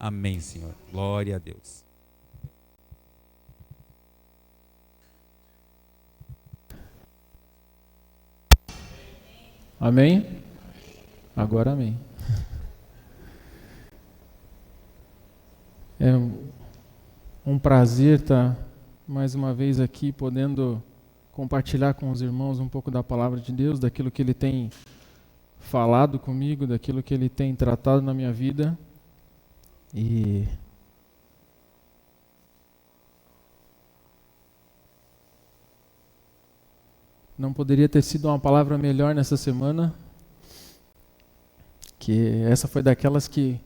Amém, Senhor. Glória a Deus. Amém? Agora amém. É um prazer estar mais uma vez aqui podendo compartilhar com os irmãos um pouco da palavra de Deus, daquilo que Ele tem falado comigo, daquilo que Ele tem tratado na minha vida. E não poderia ter sido uma palavra melhor nessa semana, que essa foi daquelas que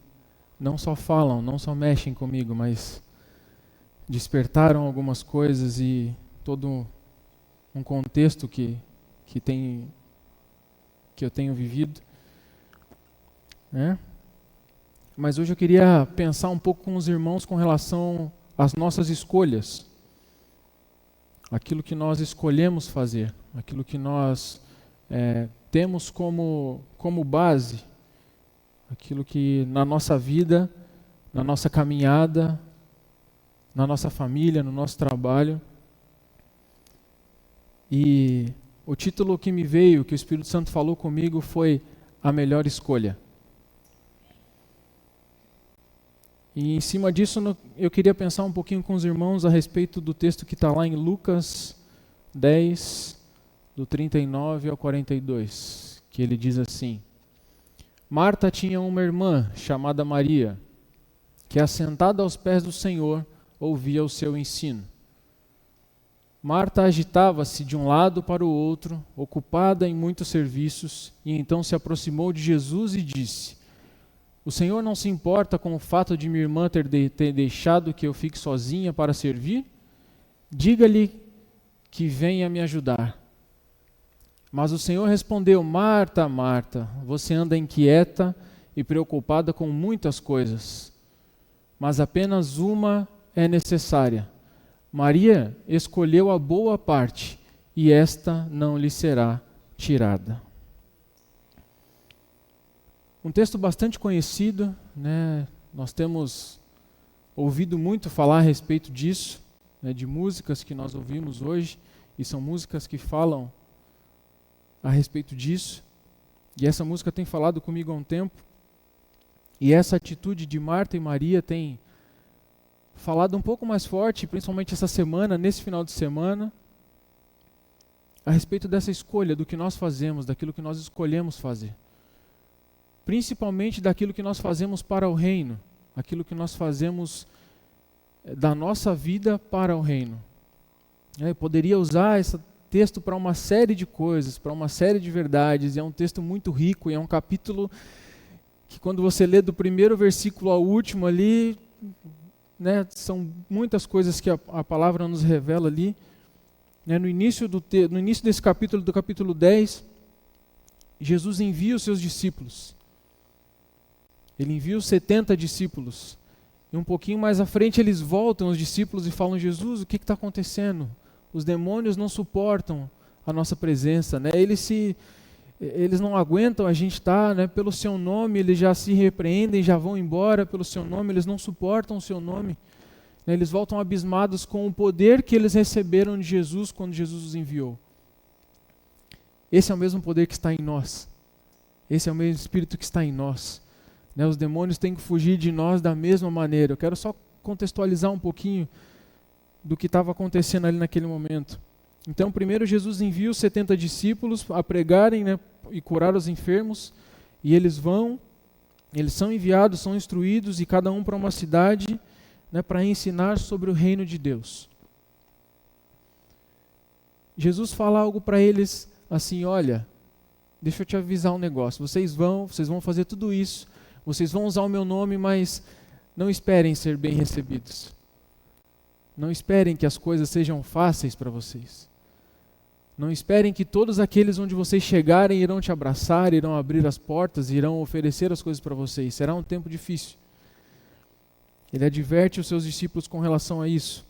não só falam, não só mexem comigo, mas despertaram algumas coisas e todo um contexto que eu tenho vivido, né? Mas hoje eu queria pensar um pouco com os irmãos com relação às nossas escolhas, aquilo que nós escolhemos fazer, aquilo que nós temos como base, aquilo que na nossa vida, na nossa caminhada, na nossa família, no nosso trabalho. E o título que me veio, que o Espírito Santo falou comigo, foi A Melhor Escolha. E em cima disso eu queria pensar um pouquinho com os irmãos a respeito do texto que está lá em Lucas 10, do 39 ao 42, que ele diz assim: Marta tinha uma irmã chamada Maria, que assentada aos pés do Senhor, ouvia o seu ensino. Marta agitava-se de um lado para o outro, ocupada em muitos serviços, e então se aproximou de Jesus e disse: O Senhor não se importa com o fato de minha irmã ter deixado que eu fique sozinha para servir? Diga-lhe que venha me ajudar. Mas o Senhor respondeu: Marta, Marta, você anda inquieta e preocupada com muitas coisas, mas apenas uma é necessária. Maria escolheu a boa parte, e esta não lhe será tirada. Um texto bastante conhecido, né? Nós temos ouvido muito falar a respeito disso, né? De músicas que nós ouvimos hoje, e são músicas que falam a respeito disso. E essa música tem falado comigo há um tempo, e essa atitude de Marta e Maria tem falado um pouco mais forte, principalmente essa semana, nesse final de semana, a respeito dessa escolha, do que nós fazemos, daquilo que nós escolhemos fazer. Principalmente daquilo que nós fazemos para o reino, aquilo que nós fazemos da nossa vida para o reino. Eu poderia usar esse texto para uma série de coisas, para uma série de verdades, e é um texto muito rico, e é um capítulo que quando você lê do primeiro versículo ao último ali, né, são muitas coisas que a palavra nos revela ali. Né, no início desse capítulo, do capítulo 10, Jesus envia os seus discípulos. Ele envia os 70 discípulos. E um pouquinho mais à frente eles voltam, os discípulos, e falam: Jesus, o que está acontecendo? Os demônios não suportam a nossa presença, né? Eles não aguentam a gente estar, né? Pelo seu nome, eles já se repreendem, já vão embora pelo seu nome, eles não suportam o seu nome. Né? Eles voltam abismados com o poder que eles receberam de Jesus quando Jesus os enviou. Esse é o mesmo poder que está em nós. Esse é o mesmo Espírito que está em nós. Né? Os demônios têm que fugir de nós da mesma maneira. Eu quero só contextualizar um pouquinho do que estava acontecendo ali naquele momento. Então, primeiro Jesus envia os 70 discípulos a pregarem, né, e curar os enfermos, e eles são enviados, são instruídos, e cada um para uma cidade, né, para ensinar sobre o reino de Deus. Jesus fala algo para eles assim: olha, deixa eu te avisar um negócio, vocês vão fazer tudo isso, vocês vão usar o meu nome, mas não esperem ser bem recebidos. Não esperem que as coisas sejam fáceis para vocês. Não esperem que todos aqueles onde vocês chegarem irão te abraçar, irão abrir as portas, irão oferecer as coisas para vocês. Será um tempo difícil. Ele adverte os seus discípulos com relação a isso.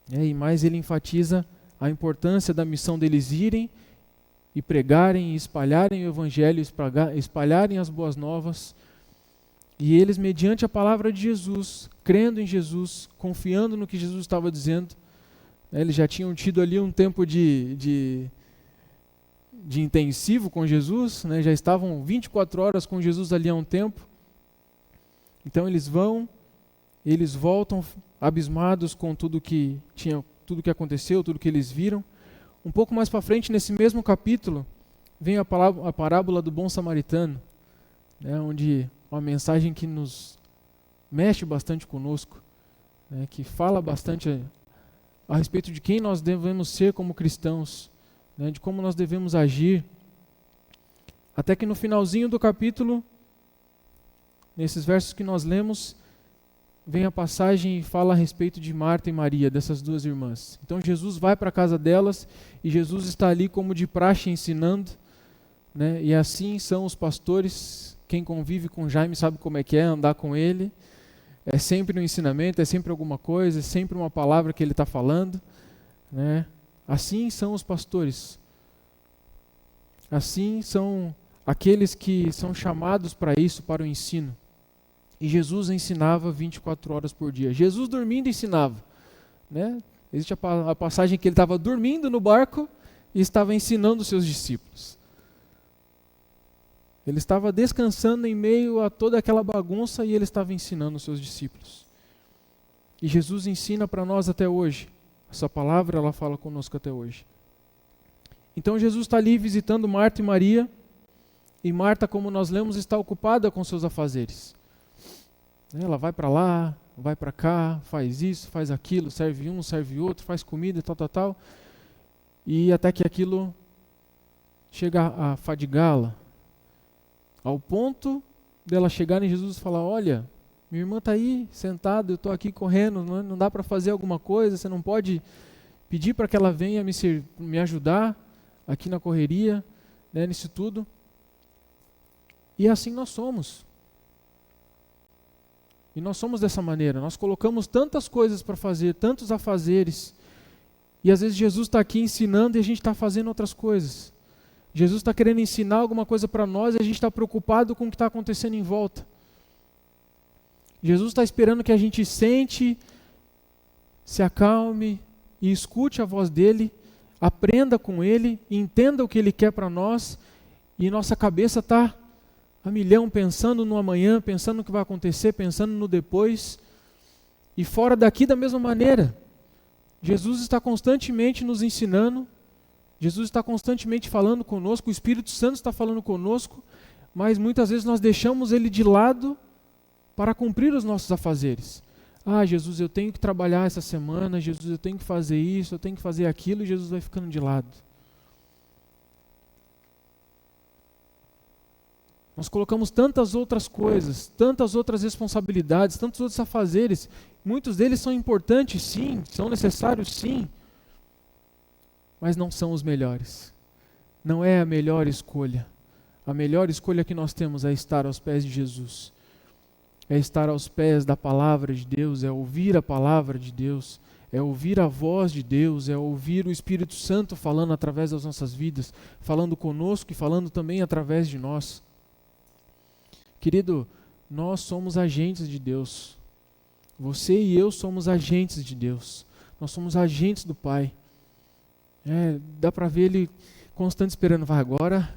E mais ele enfatiza a importância da missão deles irem e pregarem e espalharem o evangelho, espalharem as boas novas. E eles, mediante a palavra de Jesus, crendo em Jesus, confiando no que Jesus estava dizendo, né, eles já tinham tido ali um tempo de intensivo com Jesus, né, já estavam 24 horas com Jesus ali há um tempo. Então eles voltam abismados com tudo que aconteceu, tudo que eles viram. Um pouco mais para frente, nesse mesmo capítulo, vem a parábola do bom samaritano, né, onde uma mensagem que nos mexe bastante conosco, né, que fala bastante a respeito de quem nós devemos ser como cristãos, né, de como nós devemos agir. Até que no finalzinho do capítulo, nesses versos que nós lemos, vem a passagem e fala a respeito de Marta e Maria, dessas duas irmãs. Então Jesus vai para a casa delas e Jesus está ali como de praxe ensinando, né? E assim são os pastores. Quem convive com Jaime sabe como é que é andar com ele. É sempre um ensinamento, é sempre alguma coisa, é sempre uma palavra que ele está falando, né? Assim são os pastores. Assim são aqueles que são chamados para isso, para o ensino. E Jesus ensinava 24 horas por dia. Jesus dormindo ensinava, né? Existe a passagem que ele estava dormindo no barco e estava ensinando os seus discípulos. Ele estava descansando em meio a toda aquela bagunça e ele estava ensinando os seus discípulos. E Jesus ensina para nós até hoje. Essa palavra, ela fala conosco até hoje. Então Jesus está ali visitando Marta e Maria. E Marta, como nós lemos, está ocupada com seus afazeres. Ela vai para lá, vai para cá, faz isso, faz aquilo, serve um, serve outro, faz comida, tal. E até que aquilo chega a fadigá-la. Ao ponto dela chegar em Jesus e falar: olha, minha irmã está aí sentada, eu estou aqui correndo, não dá para fazer alguma coisa, você não pode pedir para que ela venha me ajudar aqui na correria, né, nisso tudo. E assim nós somos. E nós somos dessa maneira, nós colocamos tantas coisas para fazer, tantos afazeres, e às vezes Jesus está aqui ensinando e a gente está fazendo outras coisas. Jesus está querendo ensinar alguma coisa para nós e a gente está preocupado com o que está acontecendo em volta. Jesus está esperando que a gente sente, se acalme e escute a voz dele, aprenda com ele, entenda o que ele quer para nós, e nossa cabeça está a milhão, pensando no amanhã, pensando no que vai acontecer, pensando no depois. E fora daqui da mesma maneira. Jesus está constantemente nos ensinando, Jesus está constantemente falando conosco, o Espírito Santo está falando conosco, mas muitas vezes nós deixamos ele de lado para cumprir os nossos afazeres. Ah, Jesus, eu tenho que trabalhar essa semana, Jesus, eu tenho que fazer isso, eu tenho que fazer aquilo, e Jesus vai ficando de lado. Nós colocamos tantas outras coisas, tantas outras responsabilidades, tantos outros afazeres. Muitos deles são importantes, sim, são necessários, sim, mas não são os melhores. Não é a melhor escolha. A melhor escolha que nós temos é estar aos pés de Jesus. É estar aos pés da palavra de Deus, é ouvir a palavra de Deus, é ouvir a voz de Deus, é ouvir o Espírito Santo falando através das nossas vidas, falando conosco e falando também através de nós. Querido, nós somos agentes de Deus. Você e eu somos agentes de Deus. Nós somos agentes do Pai. Dá para ver ele constante esperando. Vai, agora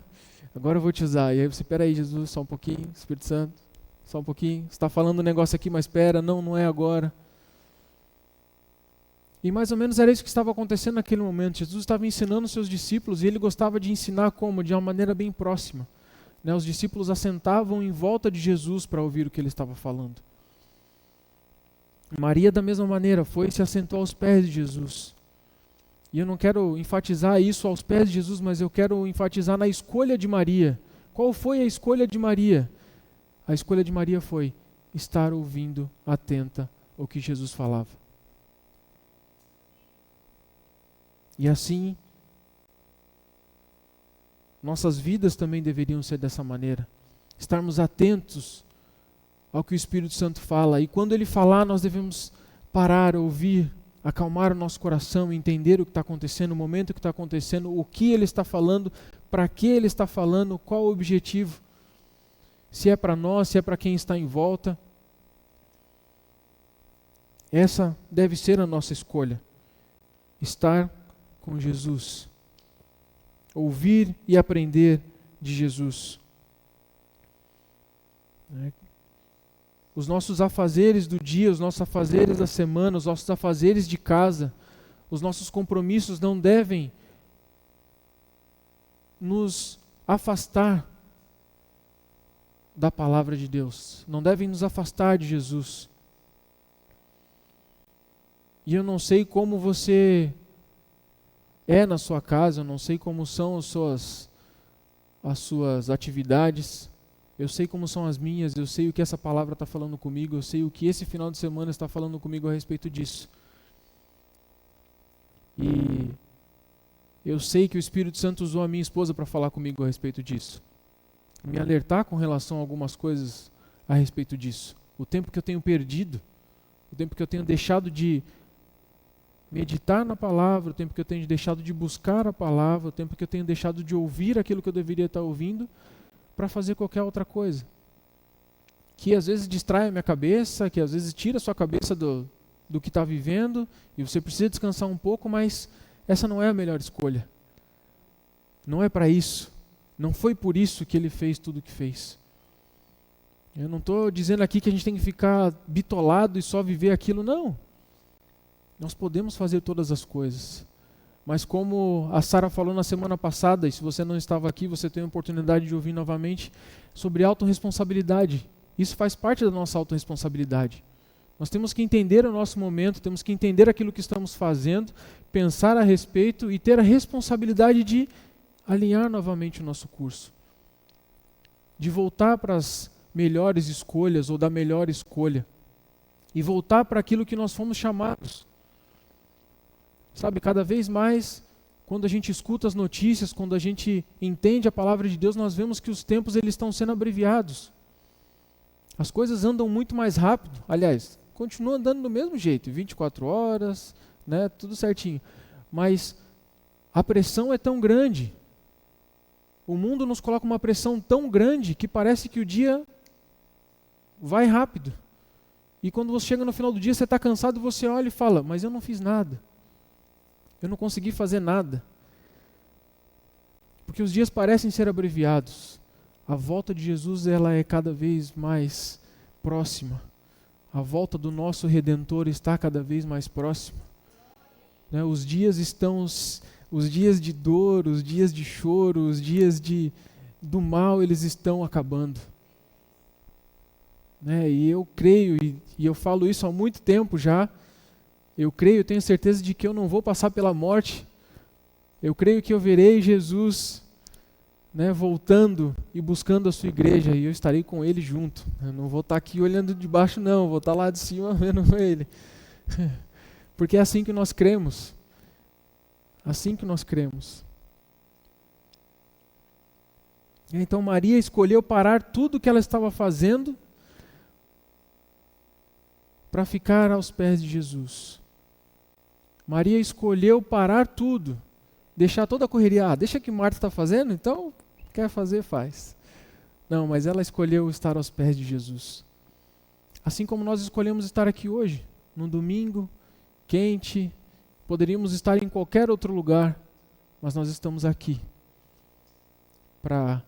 eu vou te usar. E aí você, espera aí, Jesus, só um pouquinho, Espírito Santo, só um pouquinho. Você está falando um negócio aqui, mas espera, não é agora. E mais ou menos era isso que estava acontecendo naquele momento. Jesus estava ensinando os seus discípulos e ele gostava de ensinar como? De uma maneira bem próxima. Os discípulos assentavam em volta de Jesus para ouvir o que ele estava falando. Maria, da mesma maneira, foi e se assentou aos pés de Jesus. E eu não quero enfatizar isso aos pés de Jesus, mas eu quero enfatizar na escolha de Maria. Qual foi a escolha de Maria? A escolha de Maria foi estar ouvindo atenta ao que Jesus falava. E assim, nossas vidas também deveriam ser dessa maneira. Estarmos atentos ao que o Espírito Santo fala. E quando ele falar, nós devemos parar, ouvir, acalmar o nosso coração, entender o que está acontecendo, o momento que está acontecendo, o que ele está falando, para que ele está falando, qual o objetivo. se é para nós, se é para quem está em volta. Essa deve ser a nossa escolha. Estar com Jesus. Ouvir e aprender de Jesus. Os nossos afazeres do dia, os nossos afazeres da semana, os nossos afazeres de casa, os nossos compromissos não devem nos afastar da palavra de Deus, não devem nos afastar de Jesus. E eu não sei como você é na sua casa, eu não sei como são as suas atividades, eu sei como são as minhas, eu sei o que essa palavra está falando comigo, eu sei o que esse final de semana está falando comigo a respeito disso. E eu sei que o Espírito Santo usou a minha esposa para falar comigo a respeito disso. Me alertar com relação a algumas coisas a respeito disso. O tempo que eu tenho perdido, o tempo que eu tenho deixado de meditar na palavra, o tempo que eu tenho deixado de buscar a palavra, o tempo que eu tenho deixado de ouvir aquilo que eu deveria estar ouvindo, para fazer qualquer outra coisa. Que às vezes distrai a minha cabeça, que às vezes tira a sua cabeça do que está vivendo, e você precisa descansar um pouco, mas essa não é a melhor escolha. Não é para isso. Não foi por isso que ele fez tudo o que fez. Eu não estou dizendo aqui que a gente tem que ficar bitolado e só viver aquilo, não. Nós podemos fazer todas as coisas. Mas como a Sara falou na semana passada, e se você não estava aqui, você tem a oportunidade de ouvir novamente, sobre autorresponsabilidade. Isso faz parte da nossa autorresponsabilidade. Nós temos que entender o nosso momento, temos que entender aquilo que estamos fazendo, pensar a respeito e ter a responsabilidade de alinhar novamente o nosso curso. De voltar para as melhores escolhas ou da melhor escolha. E voltar para aquilo que nós fomos chamados. Sabe, cada vez mais, quando a gente escuta as notícias, quando a gente entende a palavra de Deus, nós vemos que os tempos eles estão sendo abreviados. As coisas andam muito mais rápido. Aliás, continuam andando do mesmo jeito, 24 horas, né, tudo certinho. Mas a pressão é tão grande. O mundo nos coloca uma pressão tão grande que parece que o dia vai rápido. E quando você chega no final do dia, você está cansado, você olha e fala, mas eu não fiz nada. Eu não consegui fazer nada. Porque os dias parecem ser abreviados. A volta de Jesus ela é cada vez mais próxima. A volta do nosso Redentor está cada vez mais próxima. Né? Os dias de dor, os dias de choro, os dias do mal, eles estão acabando. Né? E eu creio, e eu falo isso há muito tempo já, eu creio, eu tenho certeza de que eu não vou passar pela morte. Eu creio que eu verei Jesus, né, voltando e buscando a sua igreja, e eu estarei com ele junto. Eu não vou estar aqui olhando de baixo não, vou estar lá de cima vendo ele. Porque é assim que nós cremos. Assim que nós cremos. Então Maria escolheu parar tudo o que ela estava fazendo para ficar aos pés de Jesus. Maria escolheu parar tudo, deixar toda a correria. Deixa que Marta está fazendo, então quer fazer, faz. Não, mas ela escolheu estar aos pés de Jesus. Assim como nós escolhemos estar aqui hoje, num domingo, quente, poderíamos estar em qualquer outro lugar, mas nós estamos aqui para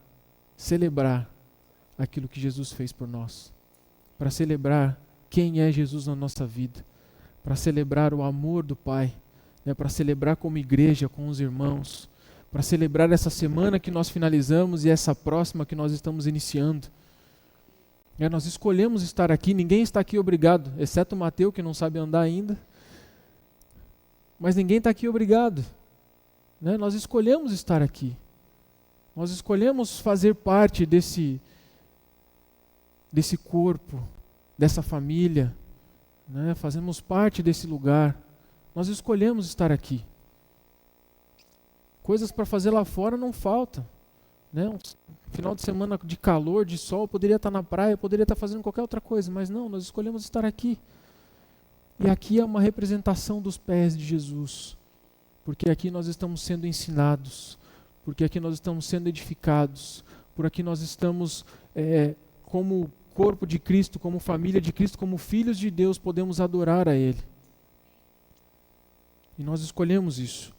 celebrar aquilo que Jesus fez por nós, para celebrar quem é Jesus na nossa vida, para celebrar o amor do Pai, né, para celebrar como igreja, com os irmãos, para celebrar essa semana que nós finalizamos e essa próxima que nós estamos iniciando. Nós escolhemos estar aqui, ninguém está aqui obrigado, exceto o Mateus que não sabe andar ainda, mas ninguém está aqui obrigado. Né? Nós escolhemos estar aqui, nós escolhemos fazer parte desse corpo, dessa família, né? Fazemos parte desse lugar, nós escolhemos estar aqui. Coisas para fazer lá fora não faltam. Né? Um final de semana de calor, de sol, poderia estar na praia, poderia estar fazendo qualquer outra coisa, mas não, nós escolhemos estar aqui. E aqui é uma representação dos pés de Jesus, porque aqui nós estamos sendo ensinados, porque aqui nós estamos sendo edificados, por aqui nós estamos como corpo de Cristo, como família de Cristo, como filhos de Deus, podemos adorar a Ele. E nós escolhemos isso.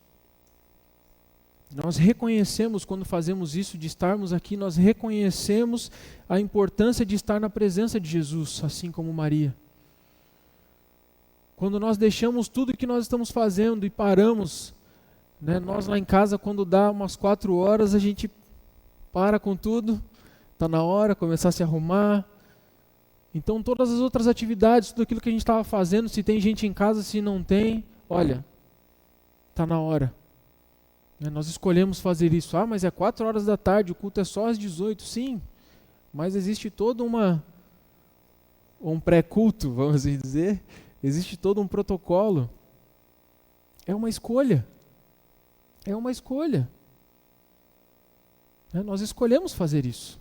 Nós reconhecemos, quando fazemos isso, de estarmos aqui, nós reconhecemos a importância de estar na presença de Jesus, assim como Maria. Quando nós deixamos tudo o que nós estamos fazendo e paramos, né, nós lá em casa, quando dá umas 4 horas, a gente para com tudo, está na hora, começar a se arrumar. Então todas as outras atividades, tudo aquilo que a gente estava fazendo, se tem gente em casa, se não tem, olha, está na hora. Nós escolhemos fazer isso. Mas é 4 horas da tarde, o culto é só às 18. Sim, mas existe todo um pré-culto, vamos dizer. Existe todo um protocolo. É uma escolha. É uma escolha. Nós escolhemos fazer isso.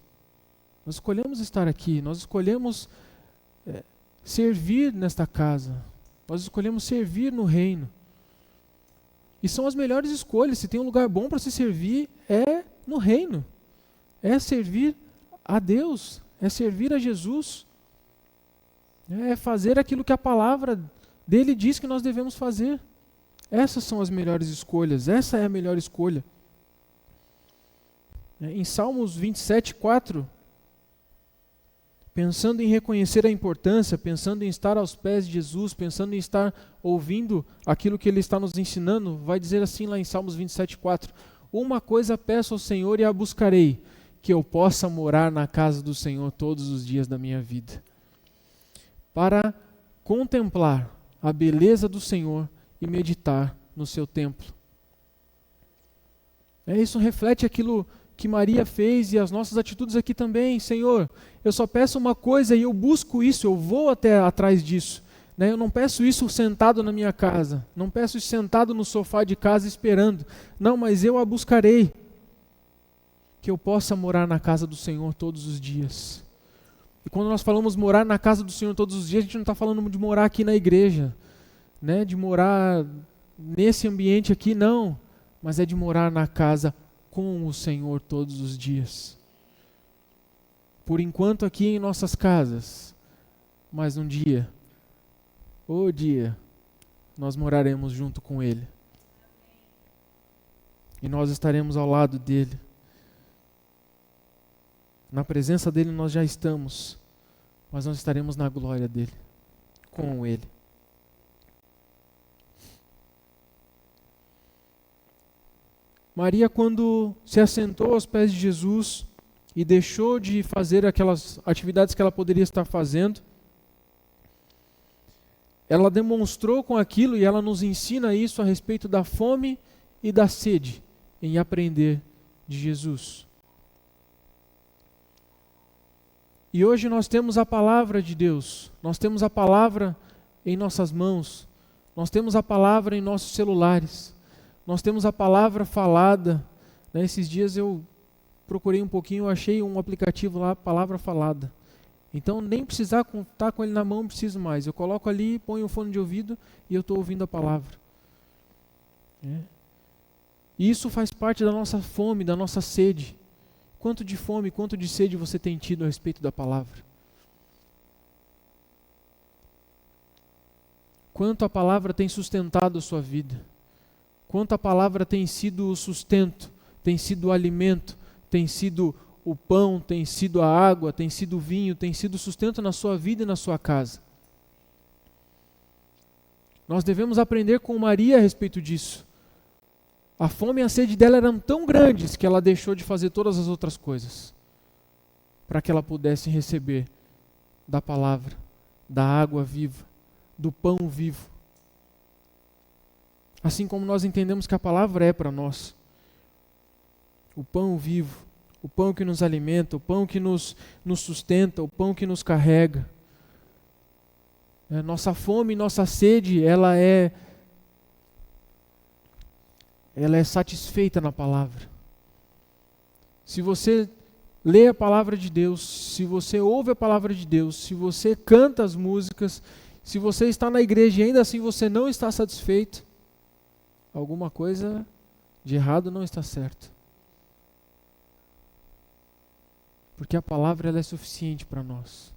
Nós escolhemos estar aqui. Nós escolhemos servir nesta casa. Nós escolhemos servir no reino. E são as melhores escolhas. Se tem um lugar bom para se servir, é no reino. É servir a Deus. É servir a Jesus. É fazer aquilo que a palavra dele diz que nós devemos fazer. Essas são as melhores escolhas. Essa é a melhor escolha. Em Salmos 27:4, pensando em reconhecer a importância, pensando em estar aos pés de Jesus, pensando em estar ouvindo aquilo que Ele está nos ensinando, vai dizer assim lá em Salmos 27:4: uma coisa peço ao Senhor e a buscarei, que eu possa morar na casa do Senhor todos os dias da minha vida, para contemplar a beleza do Senhor e meditar no seu templo. Isso reflete aquilo que Maria fez e as nossas atitudes aqui também. Senhor, eu só peço uma coisa e eu busco isso, eu vou até atrás disso. Eu não peço isso sentado na minha casa, não peço isso sentado no sofá de casa esperando. Não, mas eu a buscarei, que eu possa morar na casa do Senhor todos os dias. E quando nós falamos morar na casa do Senhor todos os dias, a gente não está falando de morar aqui na igreja, de morar nesse ambiente aqui, não, mas é de morar na casa com o Senhor todos os dias. Por enquanto aqui em nossas casas, mas um dia, nós moraremos junto com Ele. E nós estaremos ao lado dEle. Na presença dEle nós já estamos, mas nós estaremos na glória dEle, com Ele. Maria, quando se assentou aos pés de Jesus e deixou de fazer aquelas atividades que ela poderia estar fazendo, ela demonstrou com aquilo, e ela nos ensina isso a respeito da fome e da sede em aprender de Jesus. E hoje nós temos a palavra de Deus, nós temos a palavra em nossas mãos, nós temos a palavra em nossos celulares. Nós temos a palavra falada. Esses dias eu procurei um pouquinho, eu achei um aplicativo lá, palavra falada. Então nem precisar estar com ele na mão, não preciso mais. Eu coloco ali, ponho o fone de ouvido e eu estou ouvindo a palavra. E isso faz parte da nossa fome, da nossa sede. Quanto de fome, quanto de sede você tem tido a respeito da palavra? Quanto a palavra tem sustentado a sua vida? Quanto a palavra tem sido o sustento, tem sido o alimento, tem sido o pão, tem sido a água, tem sido o vinho, tem sido o sustento na sua vida e na sua casa. Nós devemos aprender com Maria a respeito disso. A fome e a sede dela eram tão grandes que ela deixou de fazer todas as outras coisas para que ela pudesse receber da palavra, da água viva, do pão vivo. Assim como nós entendemos que a palavra é para nós. O pão vivo, o pão que nos alimenta, o pão que nos sustenta, o pão que nos carrega. Nossa fome, nossa sede, ela é satisfeita na palavra. Se você lê a palavra de Deus, se você ouve a palavra de Deus, se você canta as músicas, se você está na igreja e ainda assim você não está satisfeito, alguma coisa de errado não está certo. porque a palavra ela é suficiente para nós.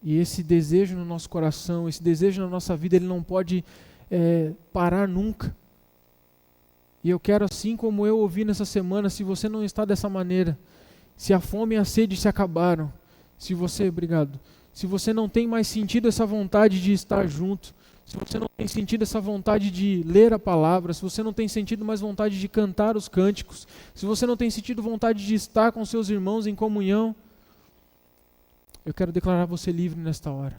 E esse desejo no nosso coração, esse desejo na nossa vida, ele não pode parar nunca. E eu quero, assim como eu ouvi nessa semana, se você não está dessa maneira, se a fome e a sede se acabaram, se você não tem mais sentido essa vontade de estar junto, se você não tem sentido essa vontade de ler a palavra, se você não tem sentido mais vontade de cantar os cânticos, se você não tem sentido vontade de estar com seus irmãos em comunhão, eu quero declarar você livre nesta hora.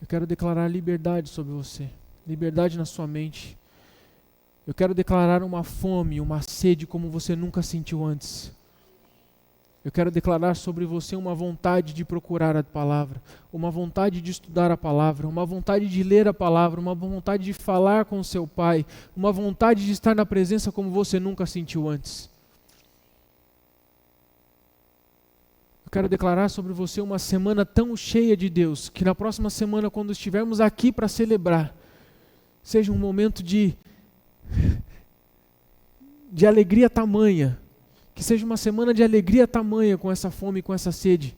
Eu quero declarar liberdade sobre você, liberdade na sua mente. Eu quero declarar uma fome, uma sede como você nunca sentiu antes. Eu quero declarar sobre você uma vontade de procurar a palavra, uma vontade de estudar a palavra, uma vontade de ler a palavra, uma vontade de falar com o seu Pai, uma vontade de estar na presença como você nunca sentiu antes. Eu quero declarar sobre você uma semana tão cheia de Deus, que na próxima semana, quando estivermos aqui para celebrar, seja um momento de alegria tamanha, que seja uma semana de alegria tamanha com essa fome e com essa sede,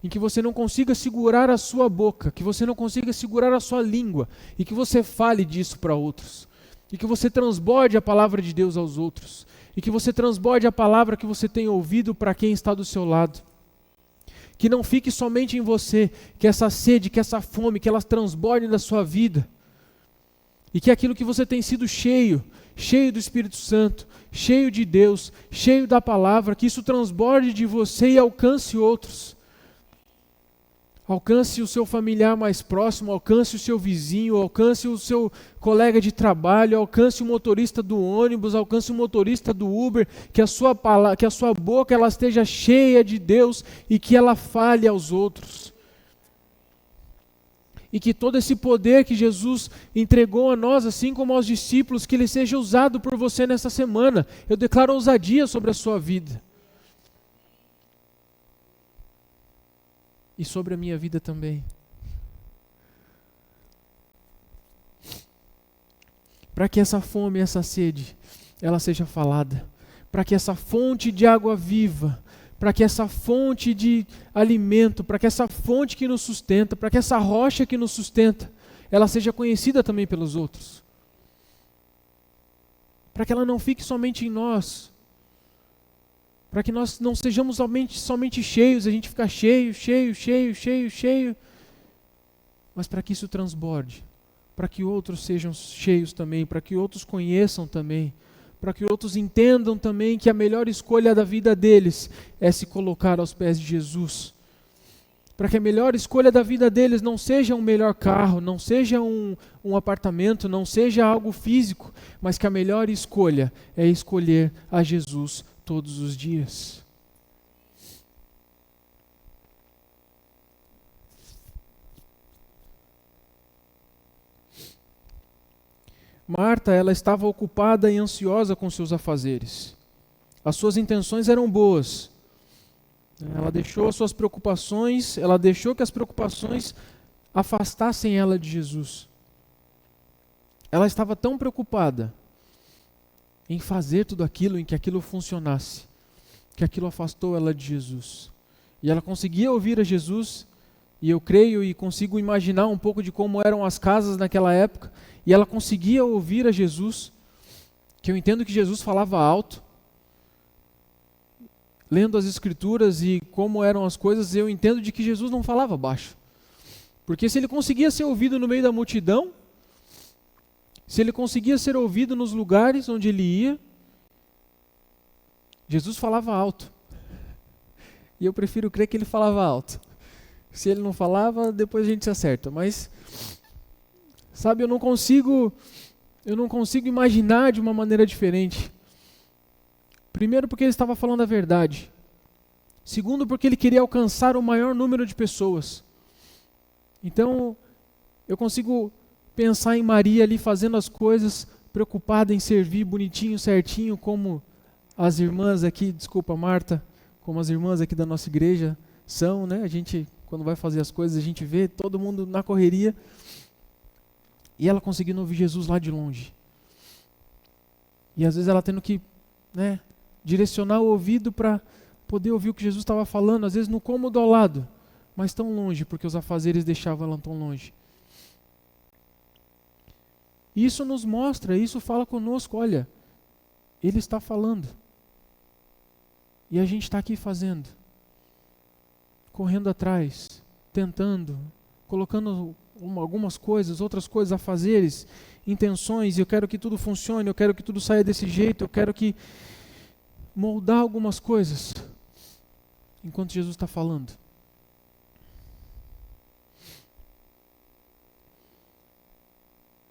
em que você não consiga segurar a sua boca, que você não consiga segurar a sua língua, e que você fale disso para outros, e que você transborde a palavra de Deus aos outros, e que você transborde a palavra que você tem ouvido para quem está do seu lado. Que não fique somente em você, que essa sede, que essa fome, que elas transbordem da sua vida, e que aquilo que você tem sido cheio do Espírito Santo, cheio de Deus, cheio da palavra, que isso transborde de você e alcance outros. Alcance o seu familiar mais próximo, alcance o seu vizinho, alcance o seu colega de trabalho, alcance o motorista do ônibus, alcance o motorista do Uber, que a sua boca ela esteja cheia de Deus e que ela fale aos outros. E que todo esse poder que Jesus entregou a nós, assim como aos discípulos, que ele seja usado por você nessa semana. Eu declaro ousadia sobre a sua vida. E sobre a minha vida também. Para que essa fome e essa sede, ela seja falada. Para que essa fonte de água viva, para que essa fonte de alimento, para que essa fonte que nos sustenta, para que essa rocha que nos sustenta, ela seja conhecida também pelos outros. Para que ela não fique somente em nós. Para que nós não sejamos somente cheios, a gente fica cheio, mas para que isso transborde, para que outros sejam cheios também, para que outros conheçam também, para que outros entendam também que a melhor escolha da vida deles é se colocar aos pés de Jesus. Para que a melhor escolha da vida deles não seja um melhor carro, não seja um apartamento, não seja algo físico, mas que a melhor escolha é escolher a Jesus todos os dias. Marta, ela estava ocupada e ansiosa com seus afazeres. As suas intenções eram boas. Ela deixou as suas preocupações, ela deixou que as preocupações afastassem ela de Jesus. Ela estava tão preocupada em fazer tudo aquilo, em que aquilo funcionasse, que aquilo afastou ela de Jesus. E ela conseguia ouvir a Jesus, e eu creio e consigo imaginar um pouco de como eram as casas naquela época, e ela conseguia ouvir a Jesus, que eu entendo que Jesus falava alto. Lendo as Escrituras e como eram as coisas, eu entendo de que Jesus não falava baixo. Porque se ele conseguia ser ouvido no meio da multidão, se ele conseguia ser ouvido nos lugares onde ele ia, Jesus falava alto. E eu prefiro crer que ele falava alto. Se ele não falava, depois a gente se acerta. Mas, sabe, eu não consigo imaginar de uma maneira diferente. Primeiro, porque ele estava falando a verdade. Segundo, porque ele queria alcançar o maior número de pessoas. Então, eu consigo pensar em Maria ali fazendo as coisas, preocupada em servir bonitinho, certinho, como as irmãs aqui, desculpa Marta, como as irmãs aqui da nossa igreja são, né? A gente, quando vai fazer as coisas, a gente vê todo mundo na correria. E ela conseguindo ouvir Jesus lá de longe. E às vezes ela tendo que, direcionar o ouvido para poder ouvir o que Jesus estava falando, às vezes no cômodo ao lado, mas tão longe, porque os afazeres deixavam ela tão longe. Isso nos mostra, isso fala conosco, olha, Ele está falando. E a gente está aqui fazendo, correndo atrás, tentando, colocando algumas coisas, outras coisas, afazeres, intenções, eu quero que tudo funcione, eu quero que tudo saia desse jeito, eu quero que moldar algumas coisas, enquanto Jesus está falando.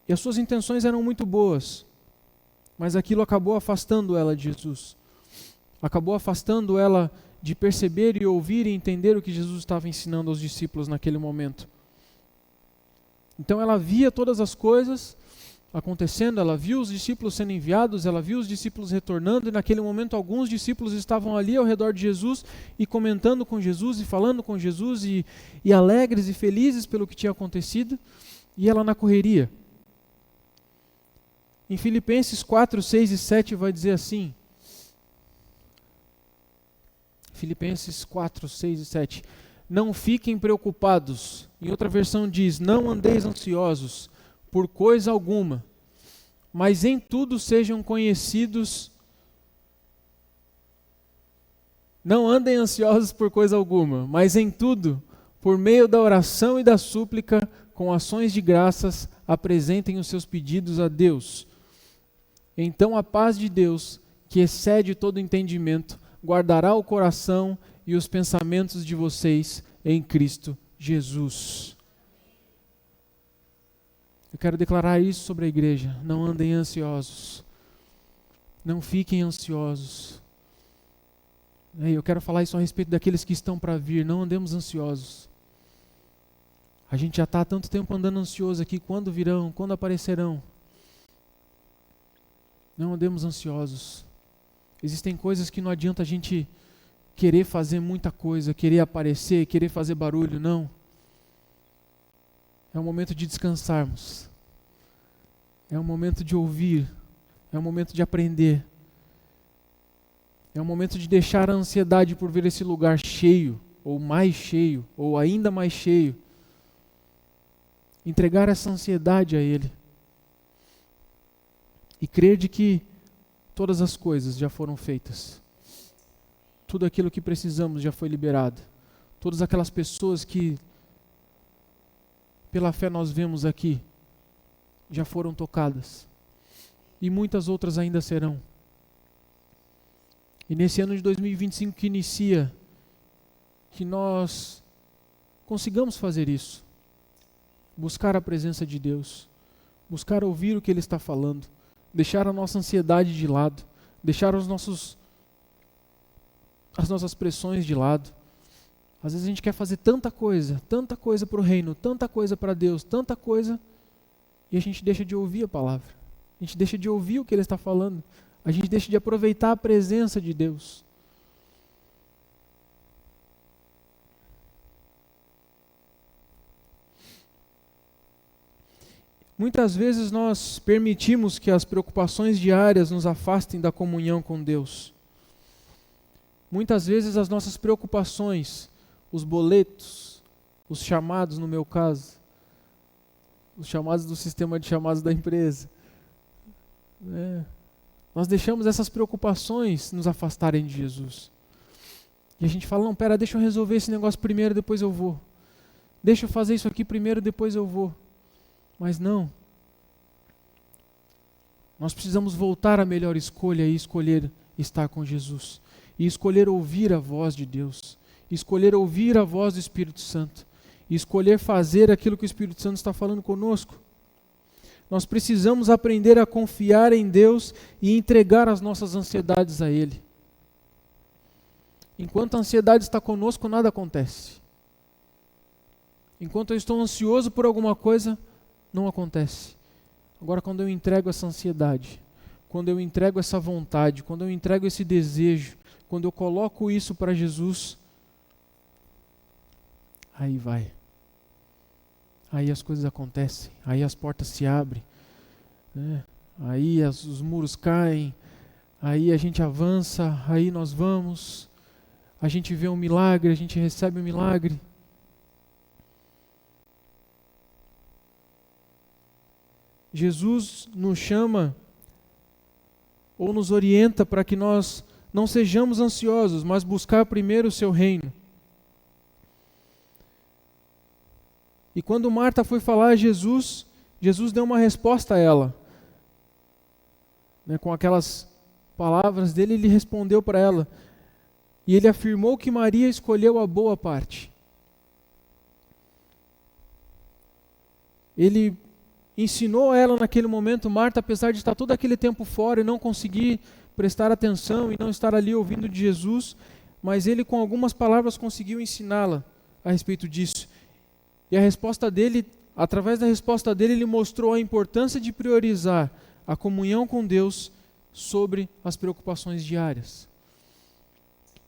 E as suas intenções eram muito boas, mas aquilo acabou afastando ela de Jesus. Acabou afastando ela de perceber e ouvir e entender o que Jesus estava ensinando aos discípulos naquele momento. Então ela via todas as coisas acontecendo, ela viu os discípulos sendo enviados, ela viu os discípulos retornando, e naquele momento alguns discípulos estavam ali ao redor de Jesus e comentando com Jesus e falando com Jesus e alegres e felizes pelo que tinha acontecido, e ela na correria. Em Filipenses 4, 6 e 7 vai dizer assim, Filipenses 4, 6 e 7, não fiquem preocupados, em outra versão diz, não andeis ansiosos por coisa alguma, mas em tudo sejam conhecidos, não andem ansiosos por coisa alguma, mas em tudo, por meio da oração e da súplica, com ações de graças, apresentem os seus pedidos a Deus. Então a paz de Deus, que excede todo entendimento, guardará o coração e os pensamentos de vocês em Cristo Jesus. Eu quero declarar isso sobre a igreja. Não andem ansiosos. Não fiquem ansiosos. Eu quero falar isso a respeito daqueles que estão para vir. Não andemos ansiosos. A gente já está há tanto tempo andando ansioso aqui. Quando virão? Quando aparecerão? Não andemos ansiosos. Existem coisas que não adianta a gente querer fazer muita coisa, querer aparecer, querer fazer barulho, não. É o momento de descansarmos. É o momento de ouvir. É o momento de aprender. É o momento de deixar a ansiedade por ver esse lugar cheio, ou mais cheio, ou ainda mais cheio. Entregar essa ansiedade a Ele. E crer de que todas as coisas já foram feitas. Tudo aquilo que precisamos já foi liberado. Todas aquelas pessoas que pela fé nós vemos aqui, já foram tocadas. E muitas outras ainda serão. E nesse ano de 2025 que inicia, que nós consigamos fazer isso. Buscar a presença de Deus. Buscar ouvir o que Ele está falando. Deixar a nossa ansiedade de lado. Deixar as nossas pressões de lado. Às vezes a gente quer fazer tanta coisa para o reino, tanta coisa para Deus, tanta coisa, e a gente deixa de ouvir a palavra. A gente deixa de ouvir o que Ele está falando. A gente deixa de aproveitar a presença de Deus. Muitas vezes nós permitimos que as preocupações diárias nos afastem da comunhão com Deus. Muitas vezes as nossas preocupações, os boletos, os chamados no meu caso, os chamados do sistema de chamados da empresa, nós deixamos essas preocupações nos afastarem de Jesus. E a gente fala, não, pera, deixa eu resolver esse negócio primeiro, depois eu vou. Deixa eu fazer isso aqui primeiro, depois eu vou. Mas não. Nós precisamos voltar à melhor escolha e escolher estar com Jesus. E escolher ouvir a voz de Deus. E escolher ouvir a voz do Espírito Santo. E escolher fazer aquilo que o Espírito Santo está falando conosco. Nós precisamos aprender a confiar em Deus e entregar as nossas ansiedades a Ele. Enquanto a ansiedade está conosco, nada acontece. Enquanto eu estou ansioso por alguma coisa, não acontece. Agora, quando eu entrego essa ansiedade, quando eu entrego essa vontade, quando eu entrego esse desejo, quando eu coloco isso para Jesus, aí vai. Aí as coisas acontecem, aí as portas se abrem, né? Aí os muros caem, aí a gente avança, aí nós vamos, a gente vê um milagre, a gente recebe um milagre. Jesus nos chama ou nos orienta para que nós não sejamos ansiosos, mas buscar primeiro o seu reino. E quando Marta foi falar a Jesus, Jesus deu uma resposta a ela. Com aquelas palavras dele, ele respondeu para ela. E ele afirmou que Maria escolheu a boa parte. Ele ensinou a ela naquele momento, Marta, apesar de estar todo aquele tempo fora e não conseguir prestar atenção e não estar ali ouvindo de Jesus, mas ele com algumas palavras conseguiu ensiná-la a respeito disso. E a resposta dele, através da resposta dele, ele mostrou a importância de priorizar a comunhão com Deus sobre as preocupações diárias.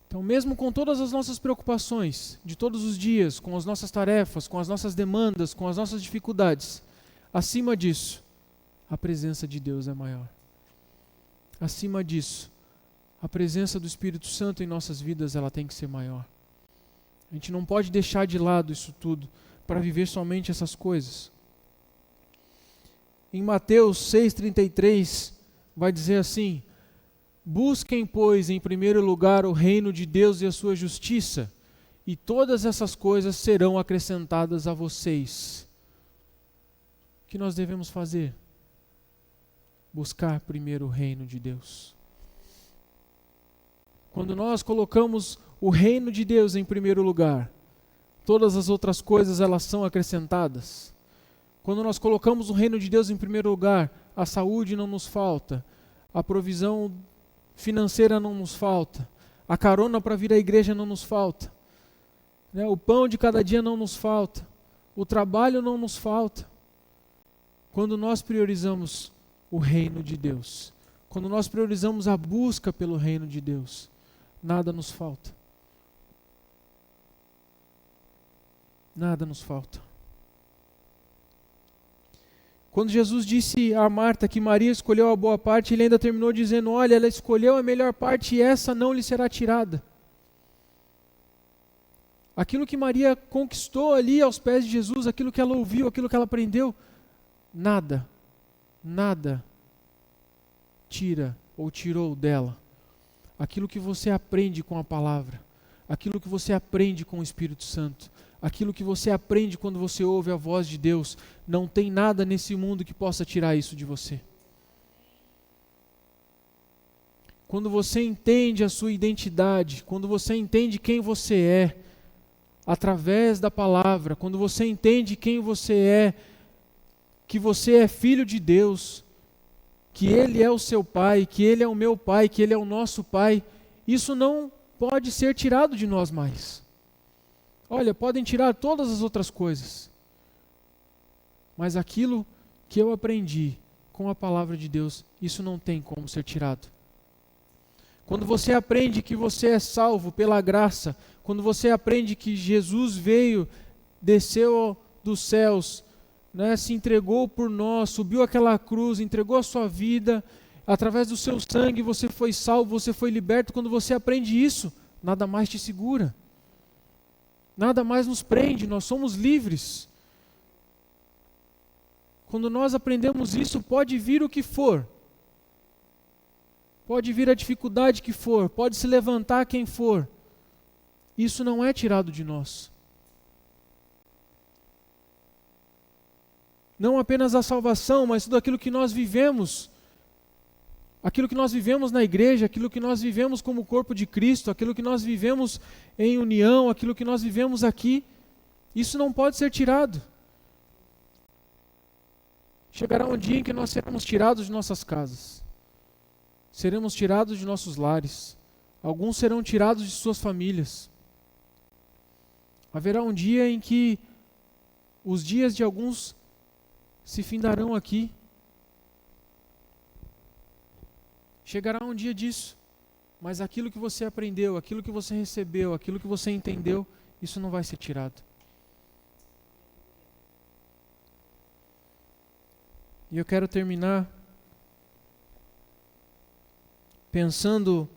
Então, mesmo com todas as nossas preocupações de todos os dias, com as nossas tarefas, com as nossas demandas, com as nossas dificuldades, acima disso, a presença de Deus é maior. Acima disso, a presença do Espírito Santo em nossas vidas, ela tem que ser maior. A gente não pode deixar de lado isso tudo para viver somente essas coisas. Em Mateus 6,33, vai dizer assim: busquem, pois, em primeiro lugar o reino de Deus e a sua justiça, e todas essas coisas serão acrescentadas a vocês. O que nós devemos fazer? Buscar primeiro o reino de Deus. Quando nós colocamos o reino de Deus em primeiro lugar, todas as outras coisas elas são acrescentadas. Quando nós colocamos o reino de Deus em primeiro lugar, a saúde não nos falta, a provisão financeira não nos falta, a carona para vir à igreja não nos falta, o pão de cada dia não nos falta, o trabalho não nos falta. Quando nós priorizamos o reino de Deus, quando nós priorizamos a busca pelo reino de Deus, nada nos falta. Nada nos falta. Quando Jesus disse a Marta que Maria escolheu a boa parte, ele ainda terminou dizendo: olha, ela escolheu a melhor parte e essa não lhe será tirada. Aquilo que Maria conquistou ali aos pés de Jesus, aquilo que ela ouviu, aquilo que ela aprendeu, nada tira ou tirou dela. Aquilo que você aprende com a palavra, aquilo que você aprende com o Espírito Santo, aquilo que você aprende quando você ouve a voz de Deus, não tem nada nesse mundo que possa tirar isso de você. Quando você entende a sua identidade, quando você entende quem você é, através da palavra, quando você entende quem você é, que você é filho de Deus, que Ele é o seu Pai, que Ele é o meu Pai, que Ele é o nosso Pai, isso não pode ser tirado de nós mais. Olha, podem tirar todas as outras coisas, mas aquilo que eu aprendi com a palavra de Deus, isso não tem como ser tirado. Quando você aprende que você é salvo pela graça, quando você aprende que Jesus veio, desceu dos céus, se entregou por nós, subiu aquela cruz, entregou a sua vida, através do seu sangue você foi salvo, você foi liberto. Quando você aprende isso, nada mais te segura. Nada mais nos prende, nós somos livres. Quando nós aprendemos isso, pode vir o que for. Pode vir a dificuldade que for, pode se levantar quem for. Isso não é tirado de nós. Não apenas a salvação, mas tudo aquilo que nós vivemos. Aquilo que nós vivemos na igreja, aquilo que nós vivemos como corpo de Cristo, aquilo que nós vivemos em união, aquilo que nós vivemos aqui, isso não pode ser tirado. Chegará um dia em que nós seremos tirados de nossas casas, seremos tirados de nossos lares, alguns serão tirados de suas famílias. Haverá um dia em que os dias de alguns se findarão aqui. Chegará um dia disso, mas aquilo que você aprendeu, aquilo que você recebeu, aquilo que você entendeu, isso não vai ser tirado. E eu quero terminar pensando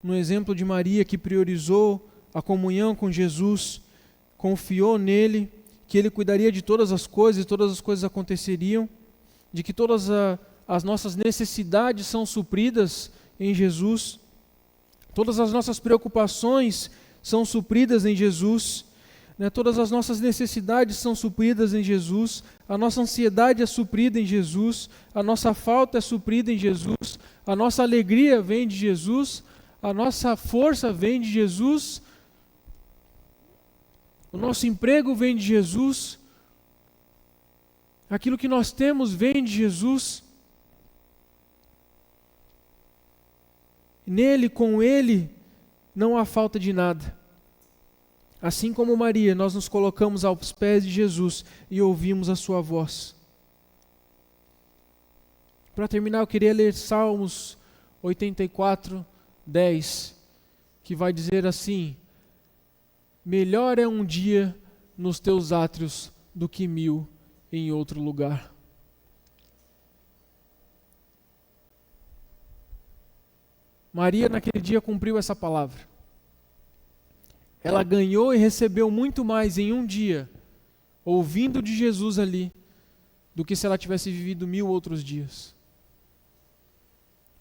no exemplo de Maria, que priorizou a comunhão com Jesus, confiou nele, que ele cuidaria de todas as coisas aconteceriam, de que todas as nossas necessidades são supridas em Jesus, todas as nossas preocupações são supridas em Jesus, né? Todas as nossas necessidades são supridas em Jesus, a nossa ansiedade é suprida em Jesus, a nossa falta é suprida em Jesus, a nossa alegria vem de Jesus, a nossa força vem de Jesus, o nosso emprego vem de Jesus, aquilo que nós temos vem de Jesus. Nele, com Ele, não há falta de nada. Assim como Maria, nós nos colocamos aos pés de Jesus e ouvimos a sua voz. Para terminar, eu queria ler Salmos 84, 10, que vai dizer assim: melhor é um dia nos teus átrios do que 1000 em outro lugar. Maria naquele dia cumpriu essa palavra. Ela ganhou e recebeu muito mais em um dia, ouvindo de Jesus ali, do que se ela tivesse vivido 1000 outros dias.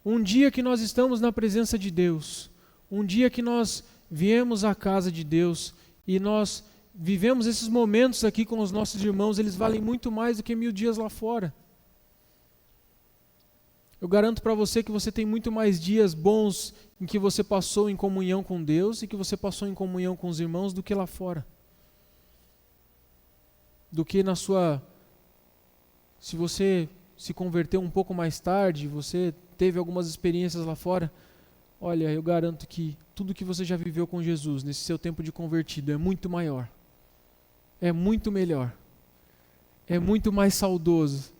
Um dia que nós estamos na presença de Deus, um dia que nós viemos à casa de Deus e nós vivemos esses momentos aqui com os nossos irmãos, eles valem muito mais do que 1000 dias lá fora. Eu garanto para você que você tem muito mais dias bons em que você passou em comunhão com Deus e que você passou em comunhão com os irmãos do que lá fora. Do que na sua... Se você se converteu um pouco mais tarde, você teve algumas experiências lá fora, olha, eu garanto que tudo que você já viveu com Jesus nesse seu tempo de convertido é muito maior, é muito melhor, é muito mais saudoso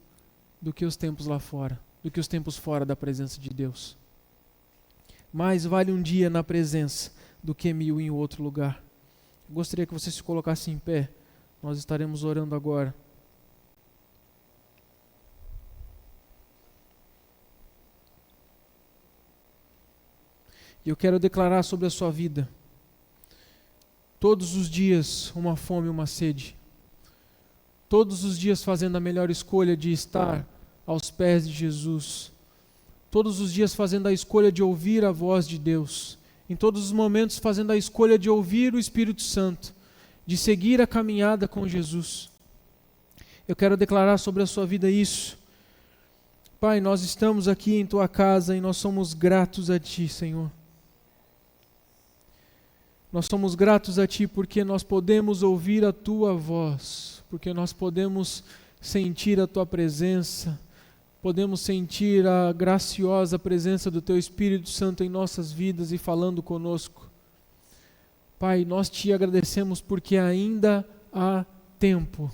do que os tempos lá fora, do que os tempos fora da presença de Deus. Mais vale um dia na presença do que 1000 em outro lugar. Eu gostaria que você se colocasse em pé, nós estaremos orando agora. E eu quero declarar sobre a sua vida, todos os dias uma fome e uma sede, todos os dias fazendo a melhor escolha de estar aos pés de Jesus, todos os dias fazendo a escolha de ouvir a voz de Deus, em todos os momentos fazendo a escolha de ouvir o Espírito Santo, de seguir a caminhada com Jesus. Eu quero declarar sobre a sua vida isso. Pai, nós estamos aqui em Tua casa e nós somos gratos a Ti, Senhor. Nós somos gratos a Ti porque nós podemos ouvir a Tua voz, porque nós podemos sentir a Tua presença, podemos sentir a graciosa presença do Teu Espírito Santo em nossas vidas e falando conosco. Pai, nós Te agradecemos porque ainda há tempo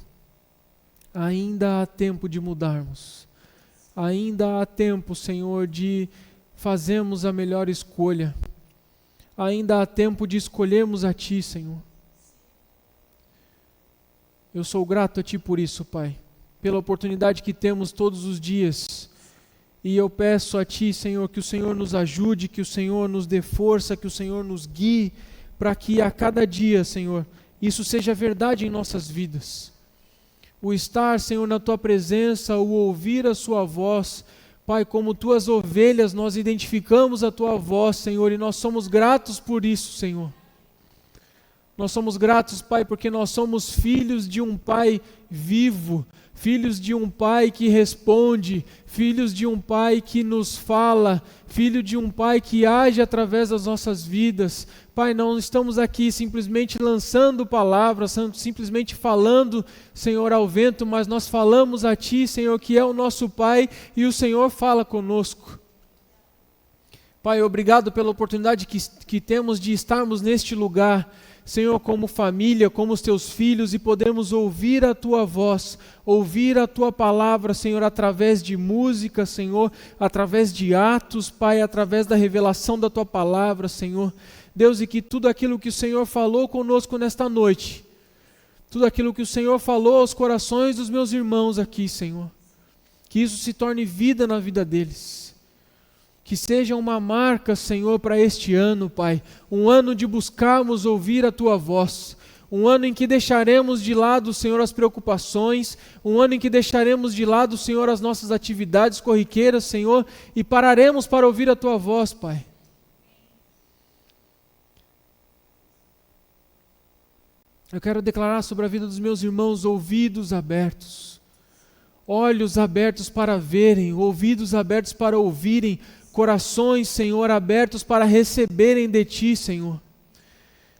de mudarmos, ainda há tempo, Senhor, de fazermos a melhor escolha, ainda há tempo de escolhermos a Ti, Senhor. Eu sou grato a Ti por isso, Pai, pela oportunidade que temos todos os dias. E eu peço a Ti, Senhor, que o Senhor nos ajude, que o Senhor nos dê força, que o Senhor nos guie, para que a cada dia, Senhor, isso seja verdade em nossas vidas. O estar, Senhor, na Tua presença, o ouvir a Sua voz, Pai, como Tuas ovelhas, nós identificamos a Tua voz, Senhor, e nós somos gratos por isso, Senhor. Nós somos gratos, Pai, porque nós somos filhos de um Pai vivo, filhos de um Pai que responde, filhos de um Pai que nos fala, filho de um Pai que age através das nossas vidas. Pai, não estamos aqui simplesmente lançando palavras, simplesmente falando, Senhor, ao vento, mas nós falamos a Ti, Senhor, que é o nosso Pai, e o Senhor fala conosco. Pai, obrigado pela oportunidade que temos de estarmos neste lugar, Senhor, como família, como os Teus filhos, e podemos ouvir a Tua voz, ouvir a Tua palavra, Senhor, através de música, Senhor, através de atos, Pai, através da revelação da Tua palavra, Senhor. Deus, e que tudo aquilo que o Senhor falou conosco nesta noite, tudo aquilo que o Senhor falou aos corações dos meus irmãos aqui, Senhor, que isso se torne vida na vida deles. Que seja uma marca, Senhor, para este ano, Pai. Um ano de buscarmos ouvir a Tua voz. Um ano em que deixaremos de lado, Senhor, as preocupações. Um ano em que deixaremos de lado, Senhor, as nossas atividades corriqueiras, Senhor, e pararemos para ouvir a Tua voz, Pai. Eu quero declarar sobre a vida dos meus irmãos ouvidos abertos, olhos abertos para verem, ouvidos abertos para ouvirem, corações, Senhor, abertos para receberem de Ti, Senhor.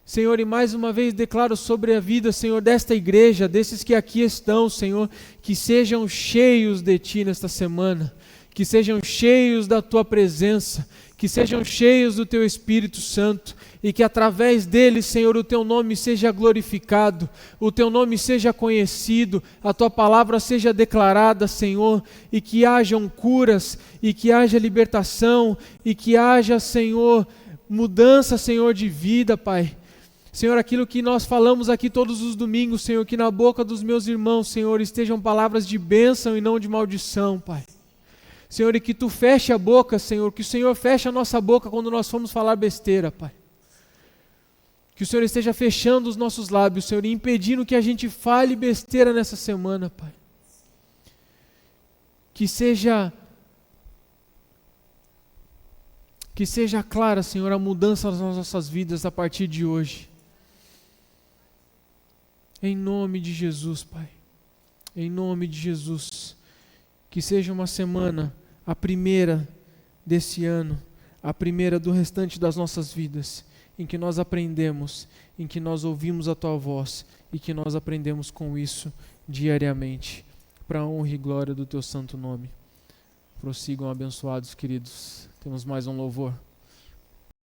Senhor, e mais uma vez declaro sobre a vida, Senhor, desta igreja, desses que aqui estão, Senhor, que sejam cheios de Ti nesta semana, que sejam cheios da Tua presença, que sejam cheios do Teu Espírito Santo, e que através deles, Senhor, o Teu nome seja glorificado, o Teu nome seja conhecido, a Tua palavra seja declarada, Senhor, e que hajam curas, e que haja libertação, e que haja, Senhor, mudança, Senhor, de vida, Pai. Senhor, aquilo que nós falamos aqui todos os domingos, Senhor, que na boca dos meus irmãos, Senhor, estejam palavras de bênção e não de maldição, Pai. Senhor, e que Tu feche a boca, Senhor, que o Senhor feche a nossa boca quando nós formos falar besteira, Pai. Que o Senhor esteja fechando os nossos lábios, Senhor, e impedindo que a gente fale besteira nessa semana, Pai. Que seja clara, Senhor, a mudança nas nossas vidas a partir de hoje. Em nome de Jesus, Pai. Em nome de Jesus. Que seja uma semana, a primeira desse ano, a primeira do restante das nossas vidas, em que nós aprendemos, em que nós ouvimos a Tua voz e que nós aprendemos com isso diariamente, para a honra e glória do Teu santo nome. Prossigam abençoados, queridos. Temos mais um louvor.